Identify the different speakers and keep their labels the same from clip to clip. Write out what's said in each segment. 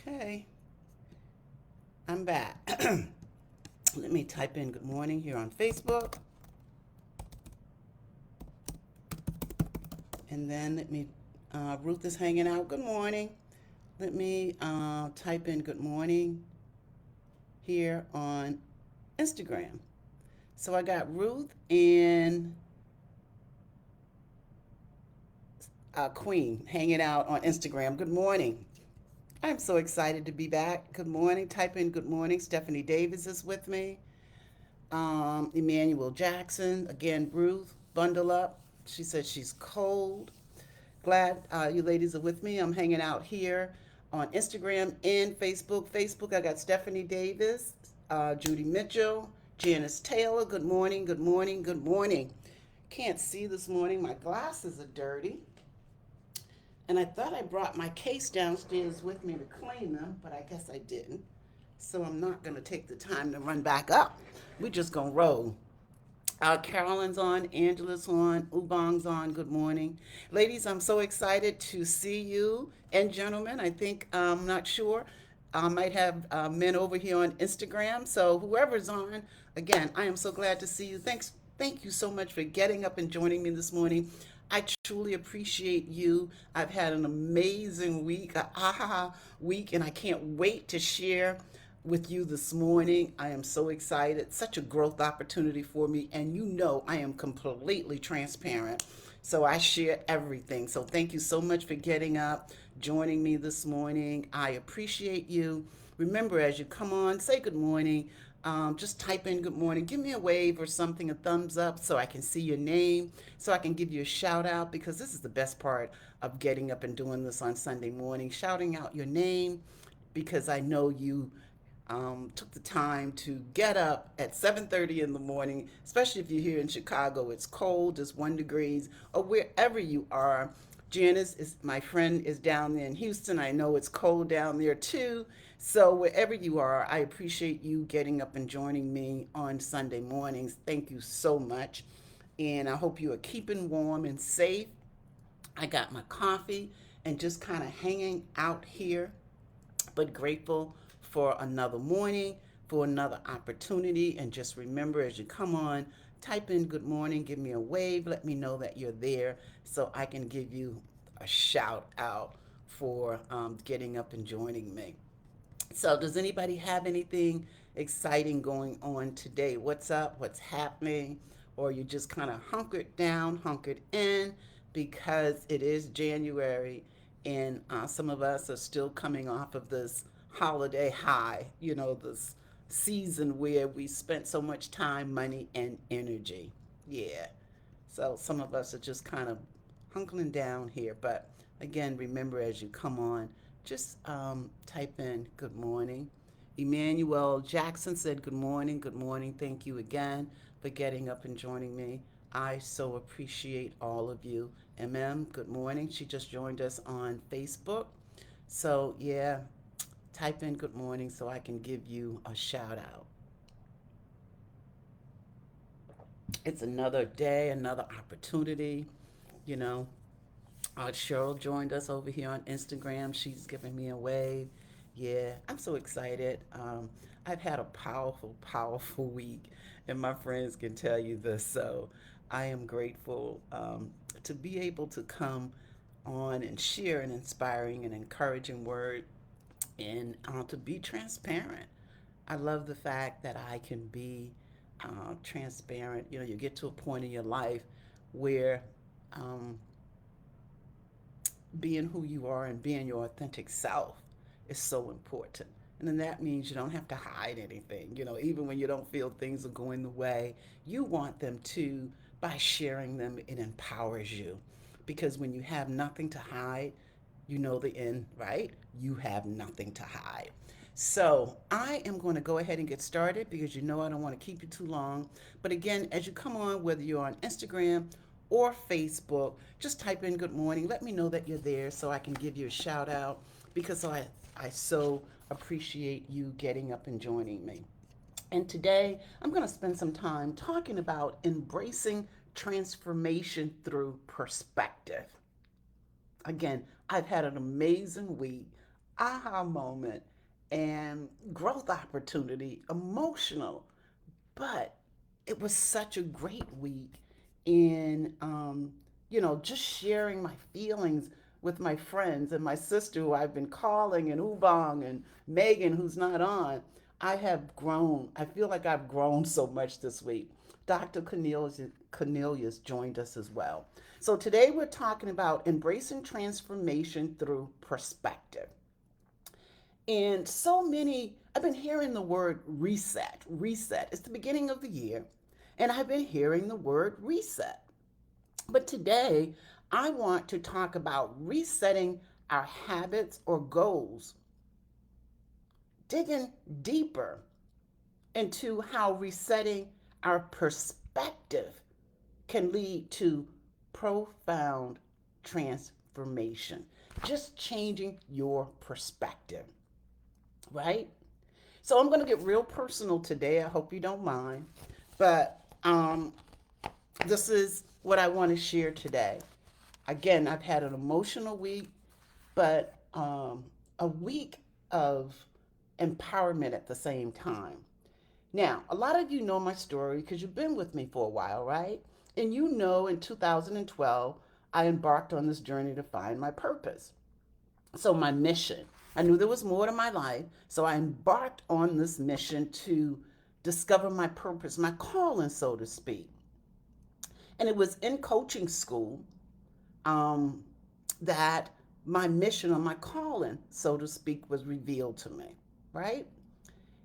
Speaker 1: Okay, I'm back. Let me type in good morning here on Facebook. And then Ruth is hanging out. Good morning. Let me type in good morning here on Instagram. So I got Ruth and Queen hanging out on Instagram. Good morning. I'm so excited to be back. Good morning. Type in good morning. Stephanie Davis is with me. Emmanuel Jackson. Again, Ruth, bundle up. She said she's cold. Glad you ladies are with me. I'm hanging out here on Instagram and Facebook. Facebook, I got Stephanie Davis, Judy Mitchell, Janice Taylor. Good morning, good morning, good morning. Can't see this morning. My glasses are dirty. And I thought I brought my case downstairs with me to clean them, but I guess I didn't. So I'm not going to take the time to run back up. We're just going to roll. Carolyn's on, Angela's on, Ubong's on. Good morning. Ladies, I'm so excited to see you. And gentlemen, I think, I'm not sure, I might have men over here on Instagram. So whoever's on, again, I am so glad to see you. Thank you so much for getting up and joining me this morning. I truly appreciate you. I've had an amazing week, a aha week, and I can't wait to share with you this morning. I am so excited. Such a growth opportunity for me. And you know, I am completely transparent. So I share everything. So thank you so much for getting up, joining me this morning. I appreciate you. Remember, as you come on, say good morning. Just type in good morning. Give me a wave or something, a thumbs up, so I can see your name, so I can give you a shout out, because this is the best part of getting up and doing this on Sunday morning, shouting out your name, because I know you took the time to get up at 7:30 in the morning, especially if you're here in Chicago. It's cold, it's 1 degrees, or wherever you are. Janice is my friend is down there in Houston. I know it's cold down there too. So wherever you are, I appreciate you getting up and joining me on Sunday mornings. Thank you so much. And I hope you are keeping warm and safe. I got my coffee and just kind of hanging out here, but grateful for another morning, for another opportunity. And just remember, as you come on, type in good morning, give me a wave, let me know that you're there, so I can give you a shout out for getting up and joining me. So, does anybody have anything exciting going on today? What's up? What's happening? Or you just kind of hunkered down, hunkered in, because it is January, and some of us are still coming off of this holiday high, this season where we spent so much time, money, and energy. Yeah. So some of us are just kind of hunkering down here. But again, remember, as you come on, just type in good morning. Emmanuel Jackson said good morning, good morning. Thank you again for getting up and joining me. I so appreciate all of you. MM, good morning. She just joined us on Facebook. So, yeah, type in good morning so I can give you a shout out. It's another day, another opportunity, you know. Cheryl joined us over here on Instagram. She's giving me a wave. Yeah, I'm so excited. I've had a powerful, powerful week, and my friends can tell you this. So I am grateful to be able to come on and share an inspiring and encouraging word, and to be transparent. I love the fact that I can be transparent. You get to a point in your life where um, being who you are and being your authentic self is so important. And then that means you don't have to hide anything. Even when you don't feel things are going the way you want them to, by sharing them, it empowers you. Because when you have nothing to hide, you know the end, right? You have nothing to hide. So I am going to go ahead and get started, because I don't want to keep you too long. But again, as you come on, whether you're on Instagram or Facebook, just type in good morning. Let me know that you're there so I can give you a shout out, because I so appreciate you getting up and joining me. And today I'm going to spend some time talking about embracing transformation through perspective. Again, I've had an amazing week. aha moment, and growth opportunity, emotional. But it was such a great week in, just sharing my feelings with my friends and my sister who I've been calling, and Ubong and Megan who's not on. I have grown. I feel like I've grown so much this week. Dr. Cornelius joined us as well. So today we're talking about embracing transformation through perspective. And so many, I've been hearing the word reset, reset. It's the beginning of the year, and I've been hearing the word reset. But today, I want to talk about resetting our habits or goals, digging deeper into how resetting our perspective can lead to profound transformation. Just changing your perspective, right? So I'm going to get real personal today. I hope you don't mind. But this is what I want to share today. Again, I've had an emotional week, but a week of empowerment at the same time. Now, a lot of you know my story because you've been with me for a while, right? And you know in 2012, I embarked on this journey to find my purpose. So, my mission. I knew there was more to my life, so I embarked on this mission to discover my purpose, my calling, so to speak. And it was in coaching school um, that my mission or my calling, so to speak, was revealed to me, right?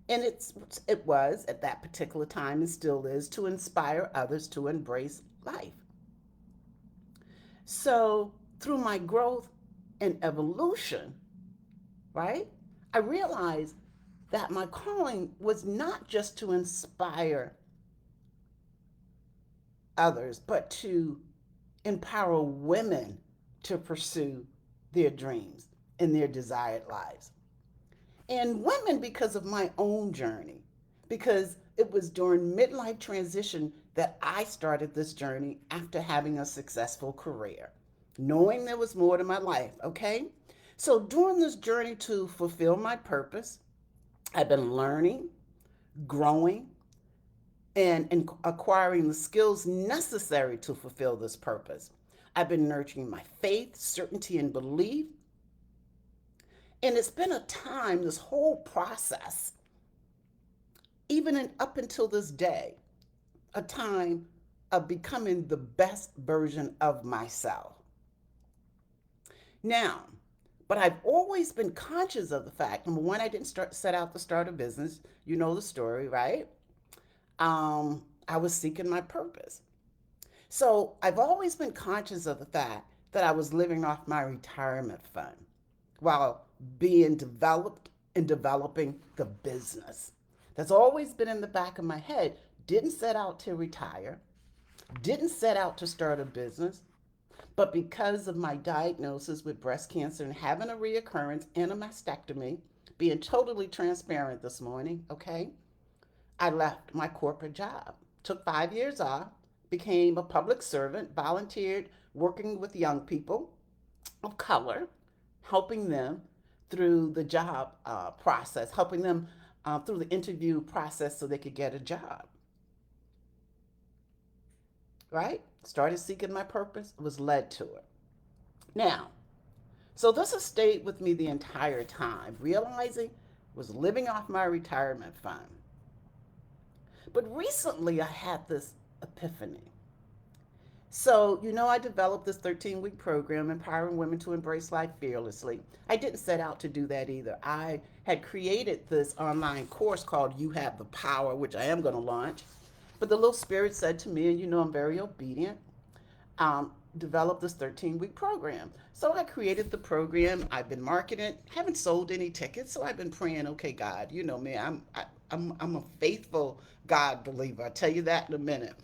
Speaker 1: And it was at that particular time and still is to inspire others to embrace life. So through my growth and evolution, right, I realized that my calling was not just to inspire others, but to empower women to pursue their dreams and their desired lives. And women, because of my own journey, because it was during midlife transition that I started this journey after having a successful career, knowing there was more to my life, okay? So during this journey to fulfill my purpose, I've been learning, growing, and acquiring the skills necessary to fulfill this purpose. I've been nurturing my faith, certainty, and belief. And it's been a time, this whole process, up until this day, a time of becoming the best version of myself. Now, but I've always been conscious of the fact, number one, I didn't set out to start a business. You know the story, right? I was seeking my purpose. So I've always been conscious of the fact that I was living off my retirement fund while being developed and developing the business. That's always been in the back of my head. Didn't set out to retire, didn't set out to start a business, but because of my diagnosis with breast cancer and having a reoccurrence and a mastectomy, being totally transparent this morning, okay, I left my corporate job, took 5 years off, became a public servant, volunteered working with young people of color, helping them through the job process, helping them through the interview process so they could get a job, right? Started seeking my purpose, was led to it. Now, so this has stayed with me the entire time, realizing was living off my retirement fund. But recently I had this epiphany. So, I developed this 13-week program, Empowering Women to Embrace Life Fearlessly. I didn't set out to do that either. I had created this online course called You Have the Power, which I am going to launch. But the little spirit said to me, and I'm very obedient, develop this 13-week program. So I created the program. I've been marketing it, haven't sold any tickets. So I've been praying, okay, God, you know me, I'm a faithful God believer. I'll tell you that in a minute.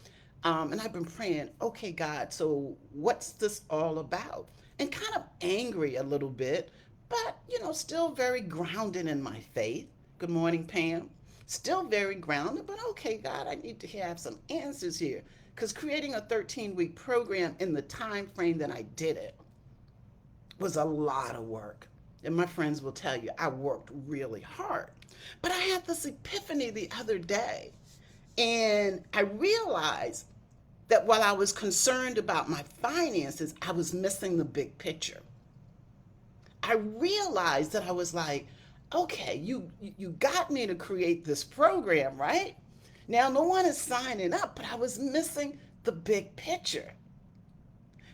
Speaker 1: And I've been praying, okay, God, so what's this all about? And kind of angry a little bit, but, still very grounded in my faith. Good morning, Pam. Still very grounded, but okay, God, I need to have some answers here. Because creating a 13-week program in the time frame that I did it was a lot of work. And my friends will tell you I worked really hard. But I had this epiphany the other day, and I realized that while I was concerned about my finances, I was missing the big picture. I realized that I was like, okay, you got me to create this program, right? Now no one is signing up, but I was missing the big picture.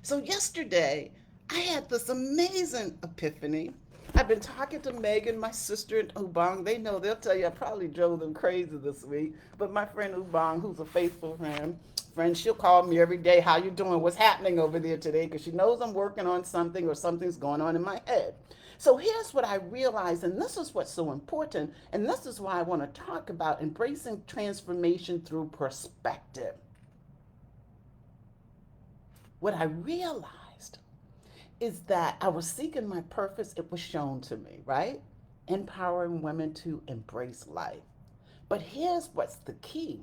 Speaker 1: So yesterday, I had this amazing epiphany. I've been talking to Megan, my sister, and Ubong. They know, they'll tell you I probably drove them crazy this week. But my friend Ubong, who's a faithful friend, she'll call me every day, how you doing? What's happening over there today? Because she knows I'm working on something or something's going on in my head. So here's what I realized, and this is what's so important, and this is why I want to talk about embracing transformation through perspective. What I realized is that I was seeking my purpose. It was shown to me, right? Empowering women to embrace life. But here's what's the key.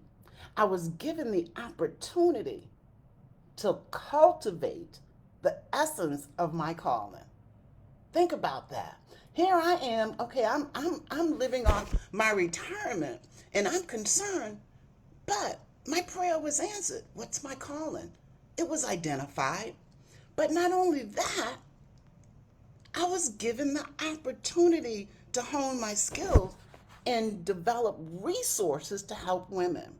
Speaker 1: I was given the opportunity to cultivate the essence of my calling. Think about that. Here I am, okay, I'm living off my retirement and I'm concerned, but my prayer was answered. What's my calling? It was identified. But not only that, I was given the opportunity to hone my skills and develop resources to help women.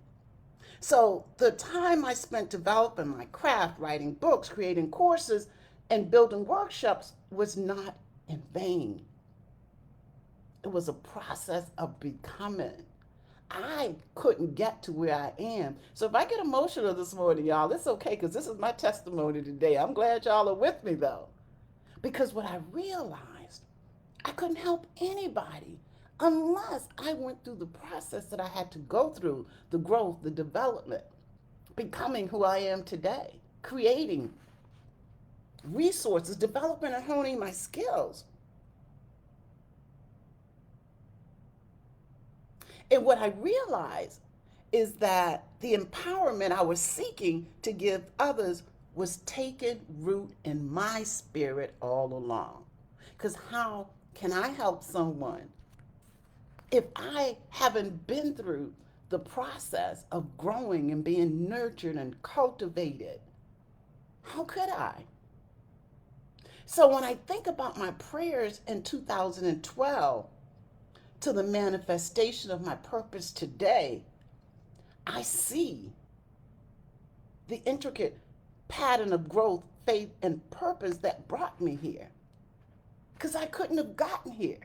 Speaker 1: So the time I spent developing my craft, writing books, creating courses, and building workshops was not in vain. It was a process of becoming. I couldn't get to where I am. So if I get emotional this morning, y'all, it's okay because this is my testimony today. I'm glad y'all are with me though. Because what I realized, I couldn't help anybody unless I went through the process that I had to go through, the growth, the development, becoming who I am today, creating resources, developing and honing my skills. And what I realized is that the empowerment I was seeking to give others was taking root in my spirit all along. Because how can I help someone if I haven't been through the process of growing and being nurtured and cultivated? How could I? So when I think about my prayers in 2012 to the manifestation of my purpose today, I see the intricate pattern of growth, faith, and purpose that brought me here. Because I couldn't have gotten here.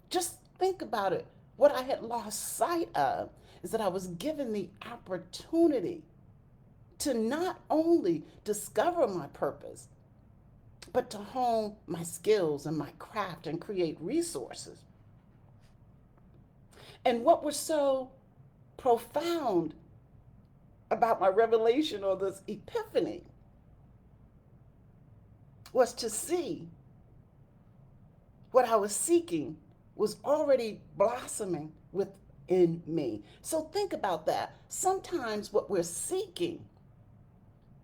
Speaker 1: Just think about it. What I had lost sight of is that I was given the opportunity to not only discover my purpose, but to hone my skills and my craft and create resources. And what was so profound about my revelation or this epiphany was to see what I was seeking was already blossoming within me. So think about that. Sometimes what we're seeking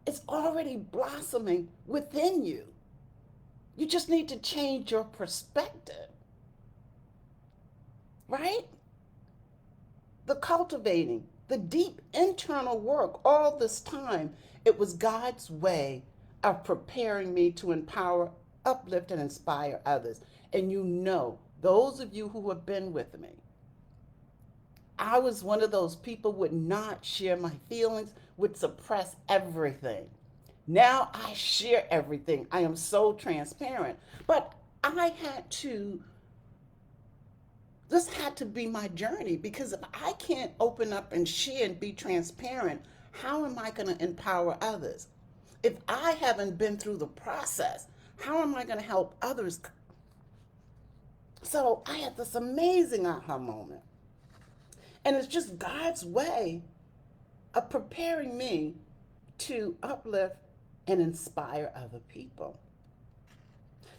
Speaker 1: is already blossoming within you. You just need to change your perspective, right? The cultivating, the deep internal work, all this time, it was God's way of preparing me to empower, uplift, and inspire others. And you know, those of you who have been with me, I was one of those people would not share my feelings, would suppress everything. Now I share everything. I am so transparent. But this had to be my journey, because if I can't open up and share and be transparent, how am I going to empower others? If I haven't been through the process, how am I going to help others? So I had this amazing aha moment. And it's just God's way of preparing me to uplift and inspire other people.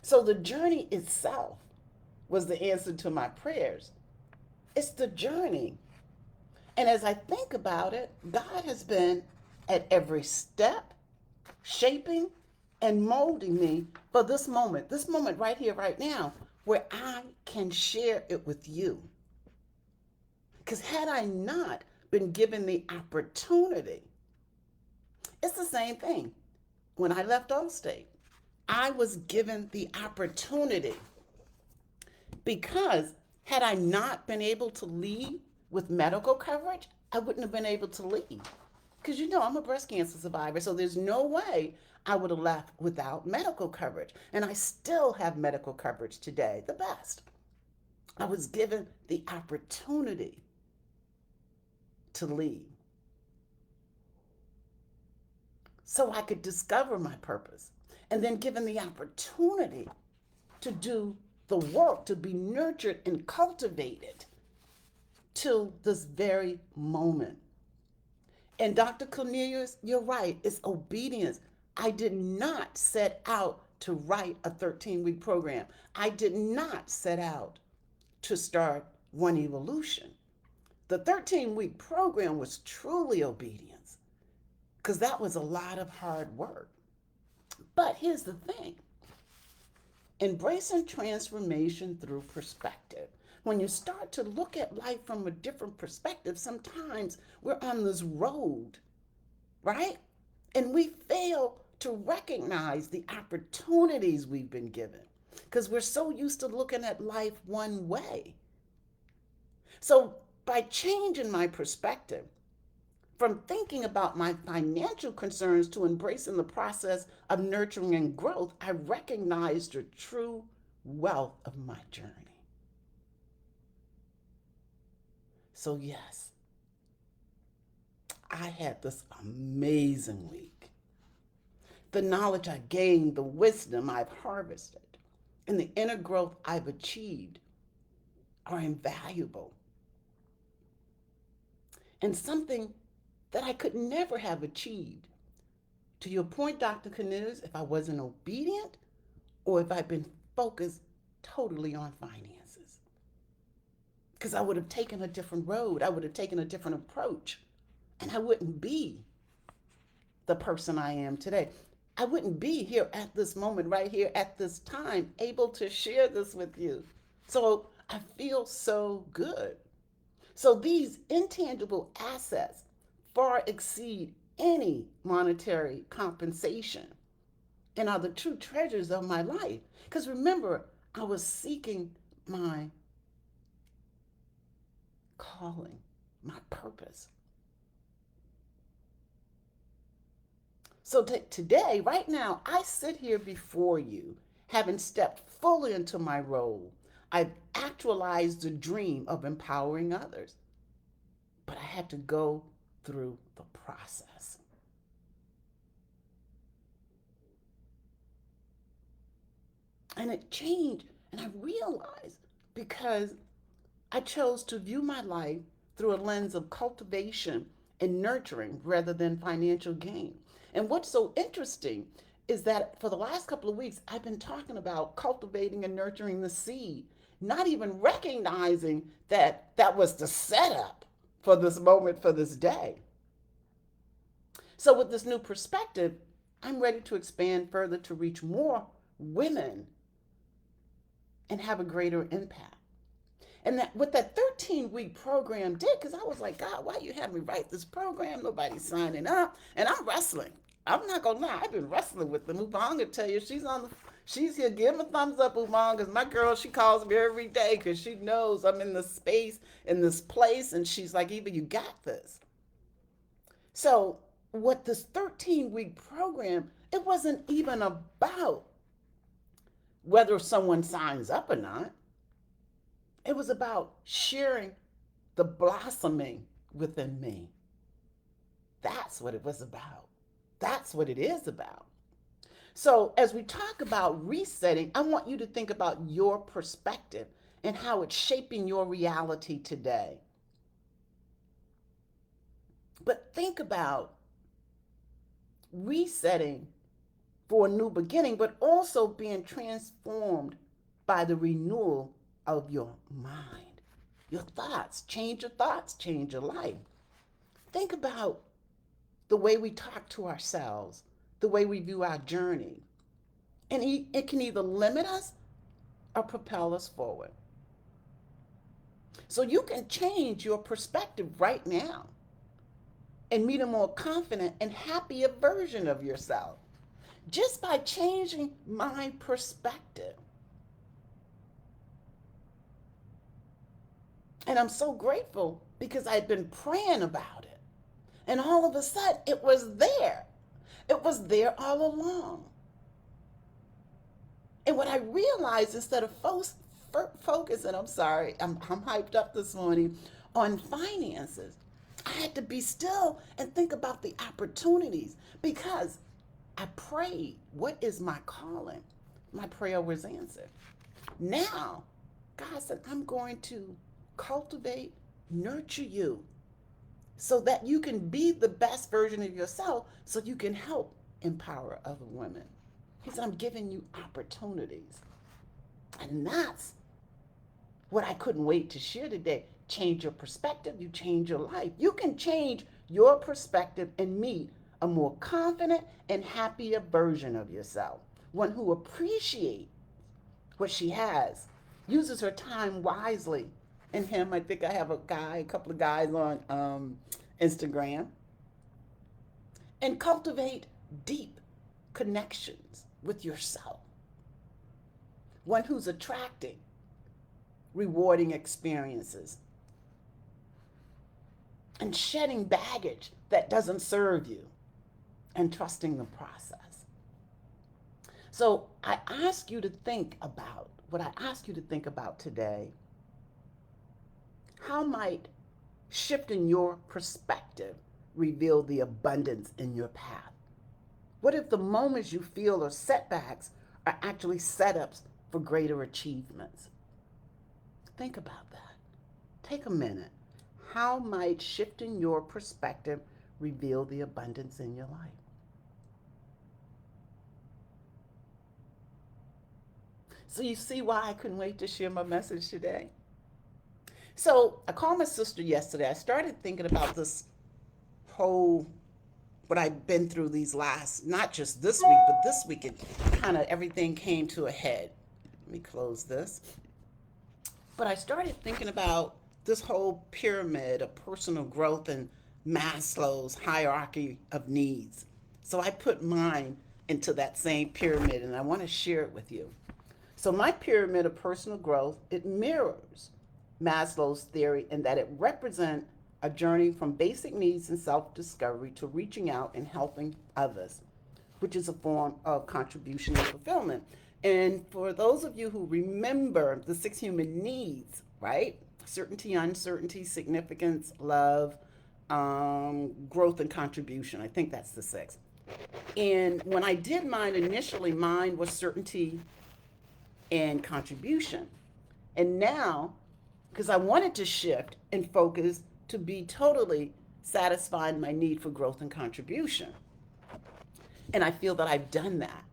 Speaker 1: So the journey itself was the answer to my prayers. It's the journey. And as I think about it, God has been at every step, shaping and molding me for this moment right here, right now, where I can share it with you. Because had I not been given the opportunity, it's the same thing. When I left Allstate, I was given the opportunity because had I not been able to leave with medical coverage, I wouldn't have been able to leave. Because I'm a breast cancer survivor, so there's no way I would have left without medical coverage. And I still have medical coverage today, the best. I was given the opportunity to leave so I could discover my purpose, and then given the opportunity to do the work, to be nurtured and cultivated till this very moment. And Dr. Cornelius, you're right, it's obedience. I did not set out to write a 13-week program. I did not set out to start One Evolution. The 13-week program was truly obedience because that was a lot of hard work. But here's the thing. Embracing transformation through perspective. When you start to look at life from a different perspective, sometimes we're on this road, right? And we fail to recognize the opportunities we've been given because we're so used to looking at life one way. So by changing my perspective, from thinking about my financial concerns to embracing the process of nurturing and growth, I recognized the true wealth of my journey. So yes, I had this amazing week. The knowledge I gained, the wisdom I've harvested, and the inner growth I've achieved are invaluable. And something that I could never have achieved. To your point, Dr. Cornelius, if I wasn't obedient or if I'd been focused totally on finances. Because I would have taken a different road. I would have taken a different approach. And I wouldn't be the person I am today. I wouldn't be here at this moment, right here at this time, able to share this with you. So I feel so good. So these intangible assets far exceed any monetary compensation and are the true treasures of my life. Because remember, I was seeking my calling, my purpose. So today, right now, I sit here before you, having stepped fully into my role. I've actualized the dream of empowering others, but I had to go through the process. And it changed, and I realized because I chose to view my life through a lens of cultivation and nurturing rather than financial gain. And what's so interesting is that for the last couple of weeks, I've been talking about cultivating and nurturing the seed, not even recognizing that that was the setup for this moment, for this day. So with this new perspective, I'm ready to expand further to reach more women and have a greater impact. And that what that 13-week program did, because I was like, God, why you have me write this program? Nobody's signing up. And I'm wrestling. I'm not gonna lie, I've been wrestling with them. Upanga tell you she's here. Give him a thumbs up, Upanga. My girl, she calls me every day because she knows I'm in this space, in this place, and she's like, Eva, you got this. So what this 13-week program, it wasn't even about whether someone signs up or not. It was about sharing the blossoming within me. That's what it was about. That's what it is about. So, as we talk about resetting, I want you to think about your perspective and how it's shaping your reality today. But think about resetting for a new beginning, but also being transformed by the renewal of your mind. Your thoughts, change your life. Think about the way we talk to ourselves, the way we view our journey, And it can either limit us or propel us forward. So you can change your perspective right now and meet a more confident and happier version of yourself just by changing my perspective. And I'm so grateful because I'd been praying about it. And all of a sudden, it was there. It was there all along. And what I realized, instead of focusing, I'm hyped up this morning, on finances, I had to be still and think about the opportunities, because I prayed, what is my calling? My prayer was answered. Now, God said, I'm going to cultivate, nurture you so that you can be the best version of yourself, so you can help empower other women. He said, I'm giving you opportunities. And that's what I couldn't wait to share today. Change your perspective, you change your life. You can change your perspective and meet a more confident and happier version of yourself. One who appreciates what she has, uses her time wisely. And him, I think I have a couple of guys on Instagram. And cultivate deep connections with yourself. One who's attracting rewarding experiences and shedding baggage that doesn't serve you and trusting the process. So I ask you to think about what I ask you to think about today. How might shifting your perspective reveal the abundance in your path? What if the moments you feel are setbacks are actually setups for greater achievements? Think about that. Take a minute. How might shifting your perspective reveal the abundance in your life? So you see why I couldn't wait to share my message today? So I called my sister yesterday. I started thinking about this whole, what I've been through these last, not just this week, but this week, it kind of everything came to a head. Let me close this. But I started thinking about this whole pyramid of personal growth and Maslow's hierarchy of needs. So I put mine into that same pyramid, and I want to share it with you. So my pyramid of personal growth, it mirrors Maslow's theory in that it represents a journey from basic needs and self-discovery to reaching out and helping others, which is a form of contribution and fulfillment. And for those of you who remember the 6 human needs, right? Certainty, uncertainty, significance, love, growth, and contribution. I think that's the 6. And when I did mine initially, mine was certainty and contribution. And now, because I wanted to shift and focus to be totally satisfying my need for growth and contribution. And I feel that I've done that.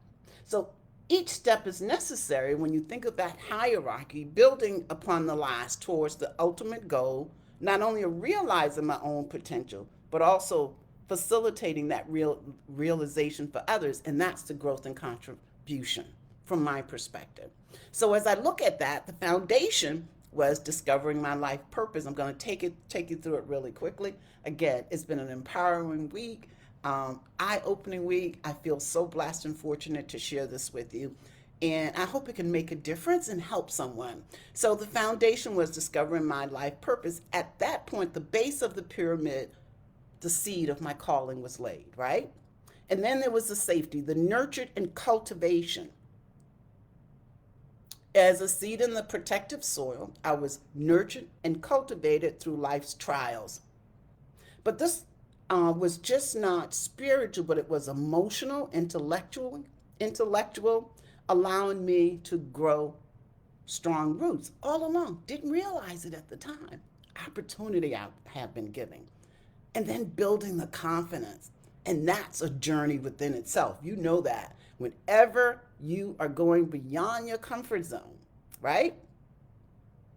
Speaker 1: So each step is necessary when you think of that hierarchy, building upon the last towards the ultimate goal, not only of realizing my own potential, but also facilitating that realization for others. And that's the growth and contribution from my perspective. So as I look at that, the foundation was discovering my life purpose. I'm going to take you through it really quickly. Again, it's been an empowering week, eye-opening week. I feel so blessed and fortunate to share this with you. And I hope it can make a difference and help someone. So the foundation was discovering my life purpose. At that point, the base of the pyramid, the seed of my calling was laid, right? And then there was the safety, the nurtured and cultivation. As a seed in the protective soil, I was nurtured and cultivated through life's trials. But this was just not spiritual, but it was emotional, intellectual, allowing me to grow strong roots all along. Didn't realize it at the time. Opportunity I have been giving. And then building the confidence. And that's a journey within itself. You know that. Whenever you are going beyond your comfort zone, right?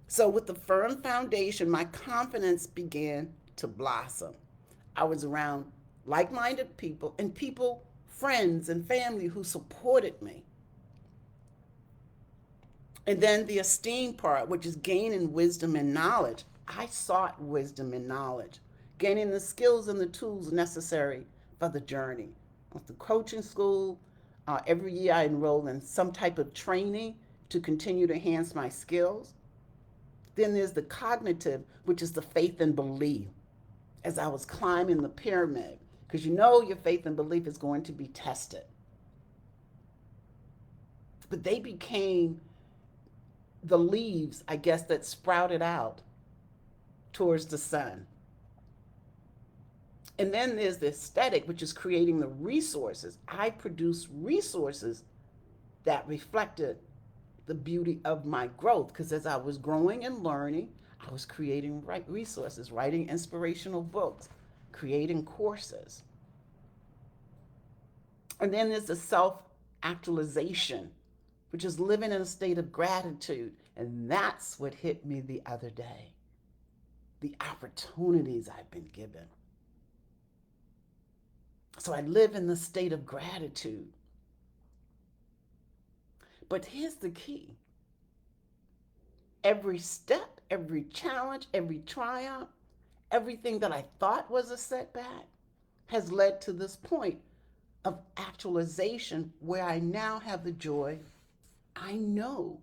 Speaker 1: So with the firm foundation, my confidence began to blossom. I was around like-minded people and people, friends and family who supported me. And then the esteem part, which is gaining wisdom and knowledge. I sought wisdom and knowledge, gaining the skills and the tools necessary for the journey. With the coaching school, every year I enroll in some type of training to continue to enhance my skills. Then there's the cognitive, which is the faith and belief as I was climbing the pyramid, because you know your faith and belief is going to be tested. But they became the leaves, I guess, that sprouted out towards the sun. And then there's the aesthetic, which is creating the resources. I produced resources that reflected the beauty of my growth, because as I was growing and learning, I was creating resources, writing inspirational books, creating courses. And then there's the self actualization, which is living in a state of gratitude. And that's what hit me the other day, the opportunities I've been given. So I live in the state of gratitude. But here's the key. Every step, every challenge, every triumph, everything that I thought was a setback has led to this point of actualization where I now have the joy I know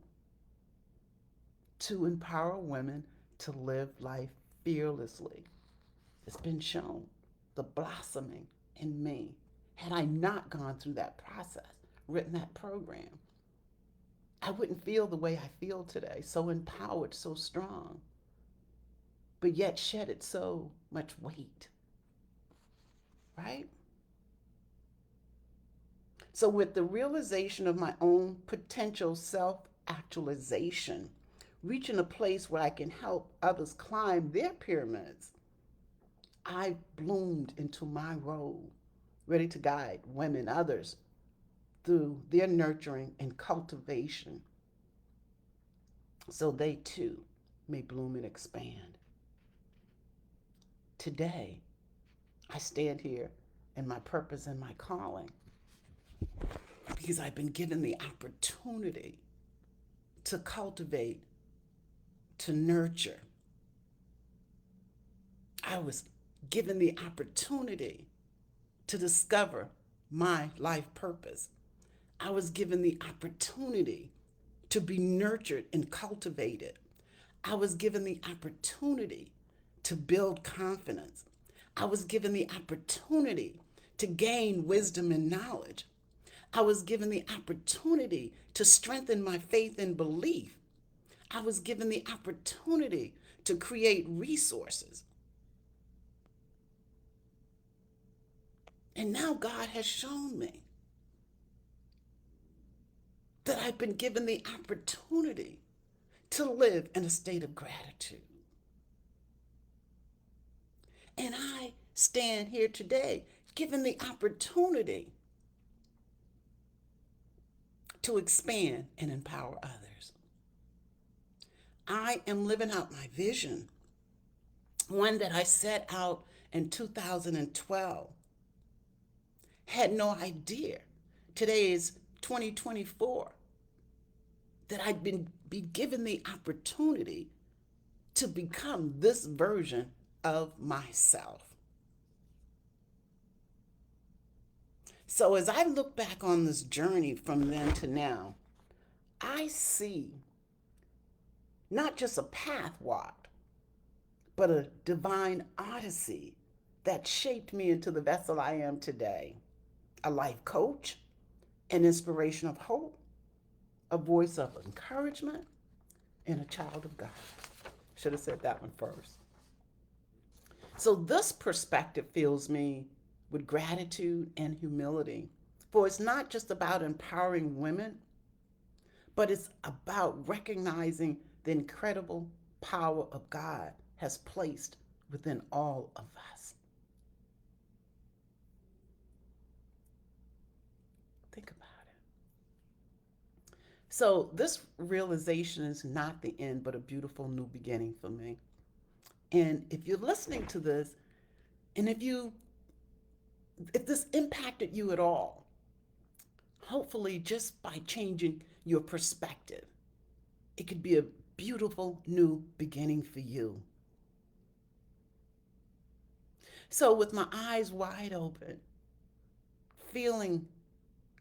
Speaker 1: to empower women to live life fearlessly. It's been shown, the blossoming in me. Had I not gone through that process, written that program, I wouldn't feel the way I feel today, so empowered, so strong, but yet shedded so much weight, right? So with the realization of my own potential self-actualization, reaching a place where I can help others climb their pyramids, I bloomed into my role, ready to guide women, others, through their nurturing and cultivation so they too may bloom and expand. Today, I stand here in my purpose and my calling because I've been given the opportunity to cultivate, to nurture. I was given the opportunity to discover my life purpose. I was given the opportunity to be nurtured and cultivated. I was given the opportunity to build confidence. I was given the opportunity to gain wisdom and knowledge. I was given the opportunity to strengthen my faith and belief. I was given the opportunity to create resources. And now God has shown me that I've been given the opportunity to live in a state of gratitude. And I stand here today given the opportunity to expand and empower others. I am living out my vision, one that I set out in 2012. Had no idea. Today is 2024. That I'd be given the opportunity to become this version of myself. So as I look back on this journey from then to now, I see not just a path walked, but a divine odyssey that shaped me into the vessel I am today. A life coach, an inspiration of hope, a voice of encouragement, and a child of God. Should have said that one first. So this perspective fills me with gratitude and humility, for it's not just about empowering women, but it's about recognizing the incredible power of God has placed within all of us. Think about it. So this realization is not the end, but a beautiful new beginning for me. And if you're listening to this, and if this impacted you at all, hopefully just by changing your perspective, it could be a beautiful new beginning for you. So, with my eyes wide open, feeling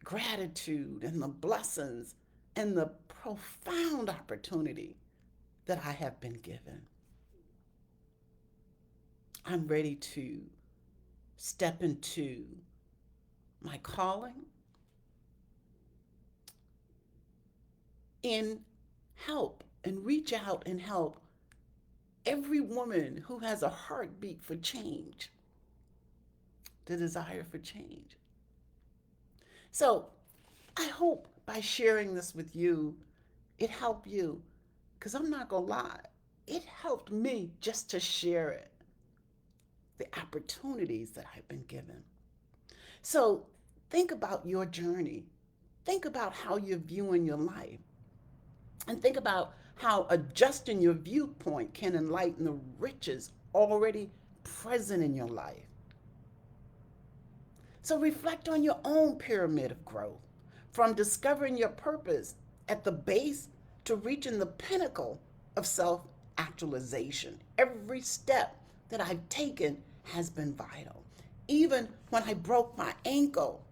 Speaker 1: gratitude and the blessings and the profound opportunity that I have been given, I'm ready to step into my calling and help and reach out and help every woman who has a heartbeat for change, the desire for change. So I hope by sharing this with you, it helped you. Because I'm not going to lie, it helped me just to share it, the opportunities that I've been given. So think about your journey. Think about how you're viewing your life. And think about how adjusting your viewpoint can enlighten the riches already present in your life. So reflect on your own pyramid of growth, from discovering your purpose at the base to reaching the pinnacle of self actualization. Every step that I've taken has been vital. Even when I broke my ankle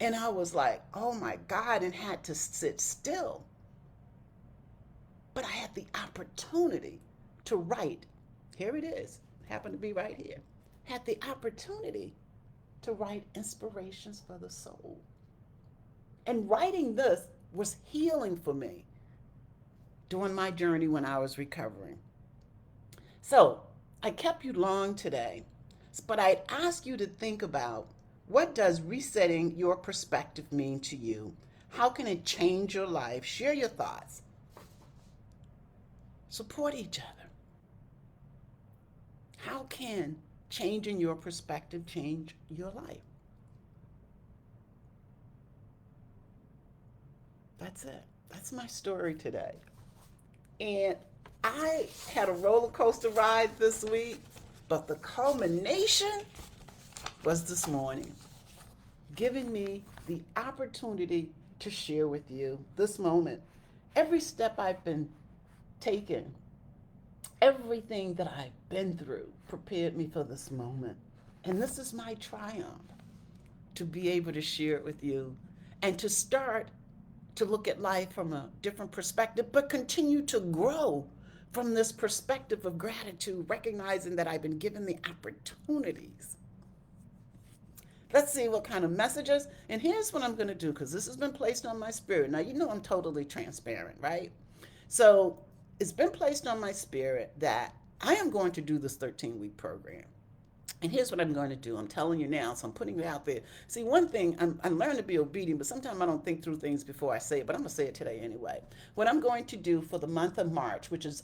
Speaker 1: and I was like, oh my God, and had to sit still. But I had the opportunity to write. Here it is, happened to be right here. Had the opportunity to write inspirations for the soul. And writing this was healing for me during my journey when I was recovering. So I kept you long today, but I'd ask you to think about, what does resetting your perspective mean to you? How can it change your life? Share your thoughts. Support each other. How can changing your perspective change your life? That's it. That's my story today. And I had a roller coaster ride this week, but the culmination was this morning, giving me the opportunity to share with you this moment. Every step I've been taking, everything that I've been through prepared me for this moment. And this is my triumph, to be able to share it with you and to start to look at life from a different perspective, but continue to grow from this perspective of gratitude, recognizing that I've been given the opportunities. Let's see what kind of messages. And here's what I'm going to do, because this has been placed on my spirit. Now, you know I'm totally transparent, right? So it's been placed on my spirit that I am going to do this 13-week program. And here's what I'm going to do. I'm telling you now, so I'm putting it out there. See, one thing, I'm learning to be obedient, but sometimes I don't think through things before I say it, but I'm going to say it today anyway. What I'm going to do for the month of March, which is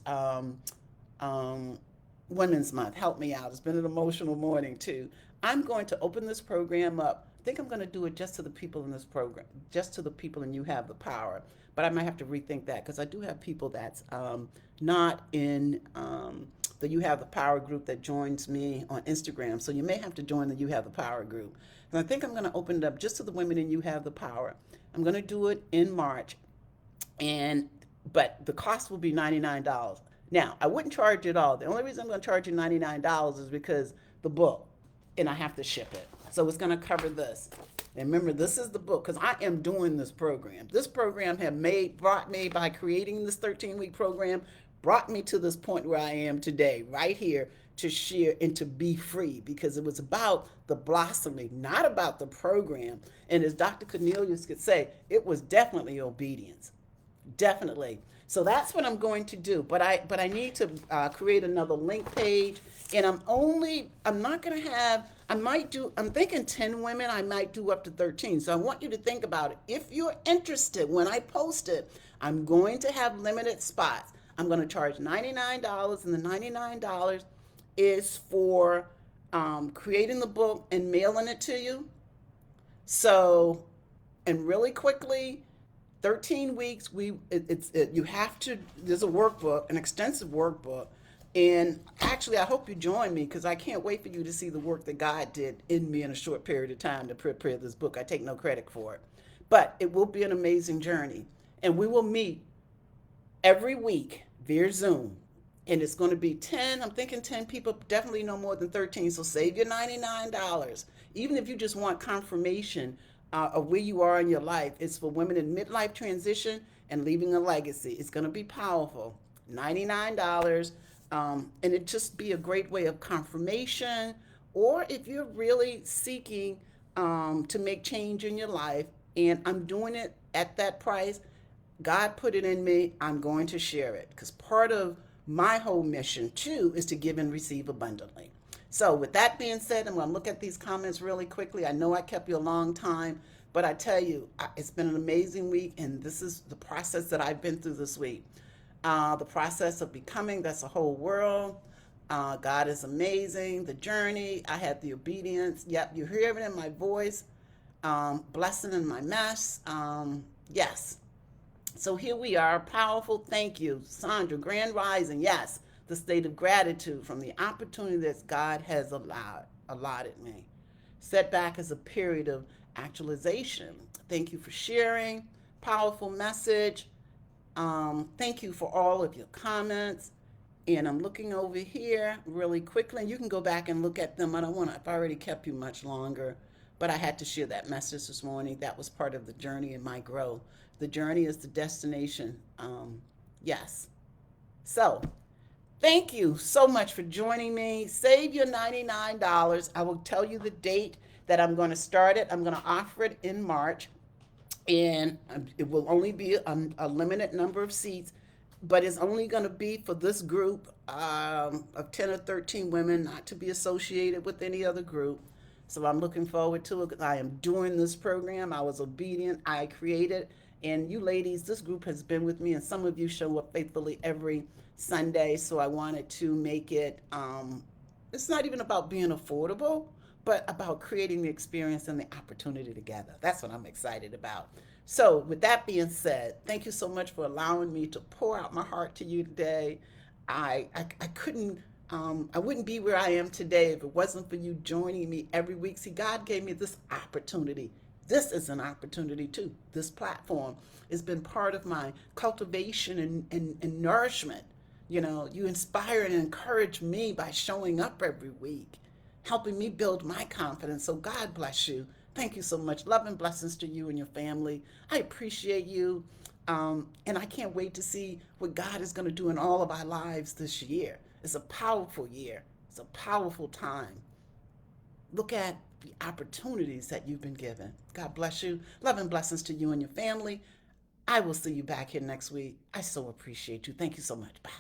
Speaker 1: Women's Month, help me out. It's been an emotional morning, too. I'm going to open this program up. I think I'm going to do it just to the people in this program, just to the people in You Have the Power. But I might have to rethink that, because I do have people that's not in the You Have the Power group that joins me on Instagram. So you may have to join the You Have the Power group. And I think I'm going to open it up just to the women in You Have the Power. I'm going to do it in March, but the cost will be $99. Now, I wouldn't charge it all. The only reason I'm going to charge you $99 is because the book, and I have to ship it. So it's going to cover this. And remember, this is the book, because I am doing this program. This program brought me, by creating this 13-week program, brought me to this point where I am today, right here, to share and to be free, because it was about the blossoming, not about the program. And as Dr. Cornelius could say, it was definitely obedience. Definitely. So that's what I'm going to do. But I need to create another link page. And I'm not going to have, I'm thinking 10 women, I might do up to 13. So I want you to think about it. If you're interested, when I post it, I'm going to have limited spots. I'm going to charge $99, and the $99 is for creating the book and mailing it to you. So, and really quickly, 13 weeks, you have to, there's a workbook, an extensive workbook. And actually, I hope you join me, because I can't wait for you to see the work that God did in me in a short period of time to prepare this book. I take no credit for it. But it will be an amazing journey. And we will meet every week via Zoom. And it's going to be 10, I'm thinking 10 people, definitely no more than 13. So save your $99. Even if you just want confirmation of where you are in your life, it's for women in midlife transition and leaving a legacy. It's going to be powerful. $99. And it just be a great way of confirmation. Or if you're really seeking to make change in your life, and I'm doing it at that price, God put it in me, I'm going to share it. Because part of my whole mission, too, is to give and receive abundantly. So, with that being said, I'm going to look at these comments really quickly. I know I kept you a long time, but I tell you, it's been an amazing week, and this is the process that I've been through this week. The process of becoming, that's a whole world. God is amazing. The journey, I had the obedience. Yep, you hear it in my voice. Blessing in my mess. Yes, so here we are, powerful. Thank you, Sandra. Grand Rising. Yes, the state of gratitude from the opportunity that God has allotted me. Setback is a period of actualization. Thank you for sharing. Powerful message. Thank you for all of your comments. And I'm looking over here really quickly, and you can go back and look at them. I don't want to, I've already kept you much longer, but I had to share that message this morning. That was part of the journey in my growth. The journey is the destination. Yes. So, thank you so much for joining me. Save your $99. I will tell you the date that I'm going to start it. I'm going to offer it in March, and it will only be a limited number of seats, but it's only going to be for this group of 10 or 13 women, not to be associated with any other group. So I'm looking forward to it because I am doing this program. I was obedient. I created, and you ladies, this group has been with me, and some of you show up faithfully every Sunday. So I wanted to make it, it's not even about being affordable, but about creating the experience and the opportunity together. That's what I'm excited about. So, with that being said, thank you so much for allowing me to pour out my heart to you today. I couldn't, I wouldn't be where I am today if it wasn't for you joining me every week. See, God gave me this opportunity. This is an opportunity too. This platform has been part of my cultivation and nourishment. You know, you inspire and encourage me by showing up every week, helping me build my confidence. So God bless you. Thank you so much. Love and blessings to you and your family. I appreciate you. And I can't wait to see what God is going to do in all of our lives this year. It's a powerful year. It's a powerful time. Look at the opportunities that you've been given. God bless you. Love and blessings to you and your family. I will see you back here next week. I so appreciate you. Thank you so much. Bye.